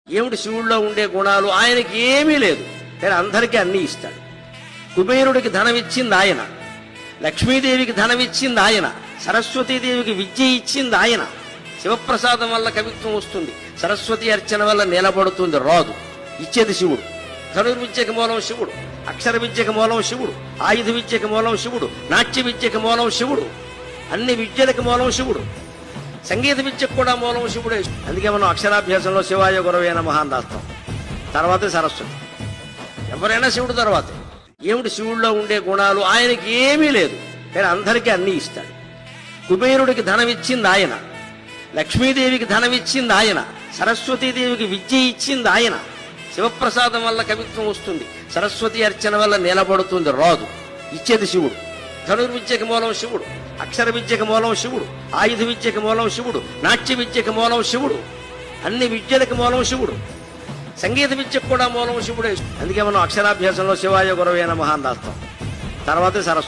ఏమిటి శివుడిలో ఉండే గుణాలు? ఆయనకి ఏమీ లేదు, కానీ అందరికీ అన్నీ ఇస్తాడు. కుబేరుడికి ధనం ఇచ్చింది ఆయన, లక్ష్మీదేవికి ధనం ఇచ్చింది ఆయన, సరస్వతీదేవికి విద్య ఇచ్చింది ఆయన. శివప్రసాదం వల్ల కవిత్వం వస్తుంది, సరస్వతి అర్చన వల్ల నిలబడుతుంది, రాదు. ఇచ్చేది శివుడు. ధనుర్విద్యకి మూలం శివుడు, అక్షర విద్యకి మూలం శివుడు, ఆయుధ విద్యకి మూలం శివుడు, నాట్య విద్యకి మూలం శివుడు, అన్ని విద్యలకు మూలం శివుడు, సంగీత విద్యకు కూడా మూలం శివుడే. అందుకే మనం అక్షరాభ్యాసంలో శివాయ గురవే నమః అని రాస్తాం. తర్వాతే సరస్వతి. ఎవరైనా శివుడు తర్వాతే. ఏమిటి శివుడిలో ఉండే గుణాలు? ఆయనకి ఏమీ లేదు, కానీ అందరికీ అన్నీ ఇస్తాడు. కుబేరుడికి ధనం ఇచ్చింది ఆయన, లక్ష్మీదేవికి ధనం ఇచ్చింది ఆయన, సరస్వతీదేవికి విద్య ఇచ్చింది ఆయన. శివప్రసాదం వల్ల కవిత్వం వస్తుంది, సరస్వతి అర్చన వల్ల నిలబడుతుంది, రాదు. ఇచ్చేది శివుడు. ధనుర్విద్యకి మూలం శివుడు, అక్షర విద్యకి మూలం శివుడు, ఆయుధ విద్యకి మూలం శివుడు, నాట్య విద్యకి మూలం శివుడు, అన్ని విద్యలకు మూలం శివుడు, సంగీత విద్యకు కూడా మూలం శివుడే. అందుకే మనం అక్షరాభ్యాసంలో శివాయ గురవే నమః అని రాస్తాం. తర్వాతే సరస్వతి.